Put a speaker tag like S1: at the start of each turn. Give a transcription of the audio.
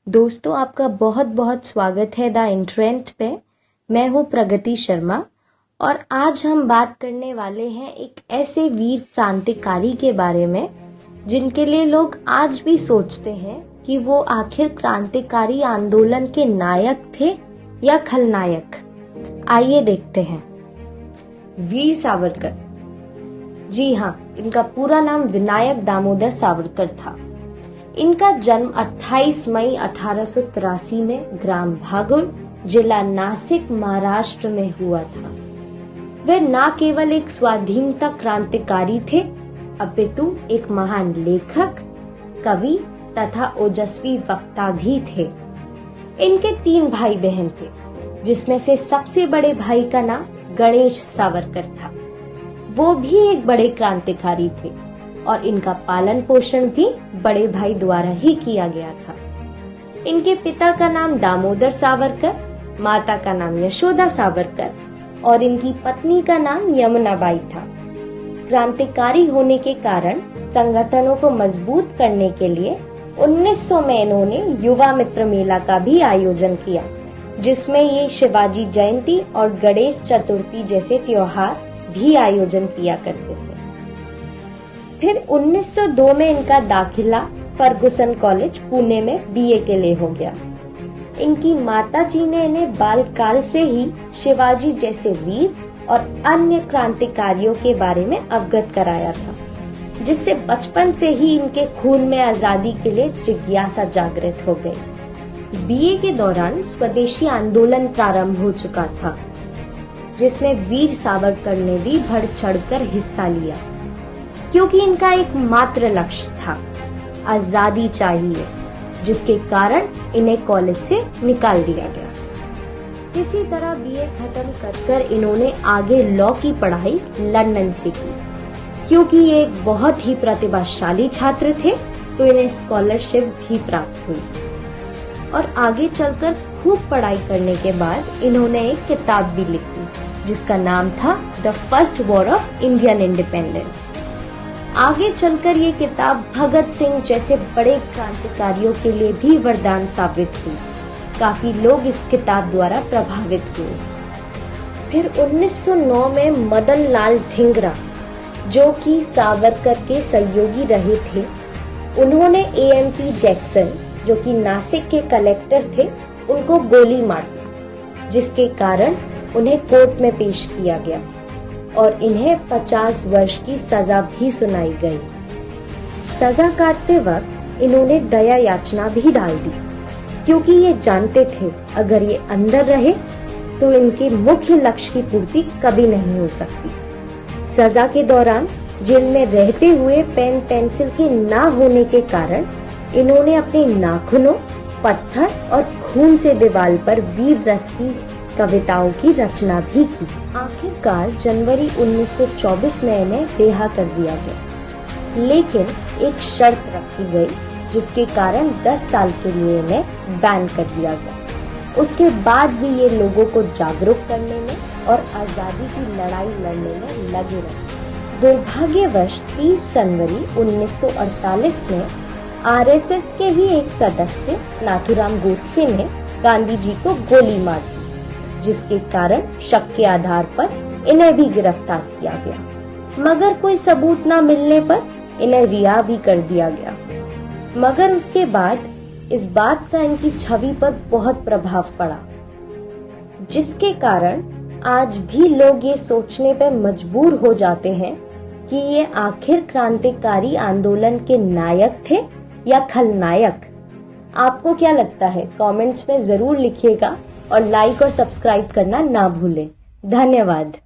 S1: दोस्तों, आपका बहुत बहुत स्वागत है द इंट्रेंट पे। मैं हूँ प्रगति शर्मा और आज हम बात करने वाले हैं एक ऐसे वीर क्रांतिकारी के बारे में जिनके लिए लोग आज भी सोचते हैं कि वो आखिर क्रांतिकारी आंदोलन के नायक थे या खलनायक। आइए देखते हैं। वीर सावरकर। जी हाँ, इनका पूरा नाम विनायक दामोदर सावरकर था। इनका जन्म 28 मई 1883 में ग्राम भागुर, जिला नासिक, महाराष्ट्र में हुआ था। वे न केवल एक स्वाधीनता क्रांतिकारी थे, अपितु एक महान लेखक, कवि तथा ओजस्वी वक्ता भी थे। इनके 3 भाई बहन थे, जिसमें से सबसे बड़े भाई का नाम गणेश सावरकर था। वो भी एक बड़े क्रांतिकारी थे और इनका पालन पोषण भी बड़े भाई द्वारा ही किया गया था। इनके पिता का नाम दामोदर सावरकर, माता का नाम यशोदा सावरकर और इनकी पत्नी का नाम यमुनाबाई था। क्रांतिकारी होने के कारण संगठनों को मजबूत करने के लिए 1900 में इन्होंने युवा मित्र मेला का भी आयोजन किया, जिसमें ये शिवाजी जयंती और गणेश चतुर्थी जैसे त्योहार भी आयोजन किया करते थे। फिर 1902 में इनका दाखिला फर्गुसन कॉलेज पुणे में बीए के लिए हो गया। इनकी माताजी ने इन्हें बालकाल से ही शिवाजी जैसे वीर और अन्य क्रांतिकारियों के बारे में अवगत कराया था, जिससे बचपन से ही इनके खून में आजादी के लिए जिज्ञासा जागृत हो गई। बीए के दौरान स्वदेशी आंदोलन प्रारंभ हो चुका था, जिसमें वीर सावरकर ने भी बढ़ चढ़कर हिस्सा लिया, क्योंकि इनका एक मात्र लक्ष्य था, आजादी चाहिए, जिसके कारण इन्हें कॉलेज से निकाल दिया गया। इसी तरह बीए खत्म कर इन्होंने आगे लॉ की पढ़ाई लंदन से की। क्योंकि ये एक बहुत ही प्रतिभाशाली छात्र थे, तो इन्हें स्कॉलरशिप भी प्राप्त हुई और आगे चलकर खूब पढ़ाई करने के बाद इन्होंने एक किताब भी लिखी, जिसका नाम था the first war of Indian independence. आगे चलकर ये किताब भगत सिंह जैसे बड़े क्रांतिकारियों के लिए भी वरदान साबित हुई। काफी लोग इस किताब द्वारा प्रभावित हुए। फिर 1909 में मदन लाल धिंगरा, जो कि सावरकर के सहयोगी रहे थे, उन्होंने एएमपी जैक्सन, जो कि नासिक के कलेक्टर थे, उनको गोली मार दी, जिसके कारण उन्हें कोर्ट में पेश किया गया और इन्हें 50 वर्ष की सजा भी सुनाई गई। सजा काटते वक्त इन्होंने दया याचना भी डाल दी, क्योंकि ये जानते थे अगर ये अंदर रहे तो इनके मुख्य लक्ष्य की पूर्ति कभी नहीं हो सकती। सजा के दौरान जेल में रहते हुए पेन पेंसिल के ना होने के कारण इन्होंने अपने नाखूनों, पत्थर और खून से दीवार पर वीर रस की कविताओं की रचना भी की। आखिरकार जनवरी 1924 में इन्हें रिहा कर दिया गया, लेकिन एक शर्त रखी गई, जिसके कारण 10 साल के लिए इन्हें बैन कर दिया गया। उसके बाद भी ये लोगों को जागरूक करने में और आजादी की लड़ाई लड़ने में लगे रहे। दुर्भाग्यवश 30 जनवरी 1948 में आरएसएस के ही एक सदस्य नाथूराम गोडसे ने गांधी जी को गोली मार दी, जिसके कारण शक के आधार पर इन्हें भी गिरफ्तार किया गया। मगर कोई सबूत न मिलने पर इन्हें रिहा भी कर दिया गया। मगर उसके बाद इस बात का इनकी छवि पर बहुत प्रभाव पड़ा, जिसके कारण आज भी लोग ये सोचने पर मजबूर हो जाते हैं कि ये आखिर क्रांतिकारी आंदोलन के नायक थे या खलनायक। आपको क्या लगता है? कमेंट्स में जरूर लिखिएगा और लाइक और सब्सक्राइब करना ना भूलें। धन्यवाद।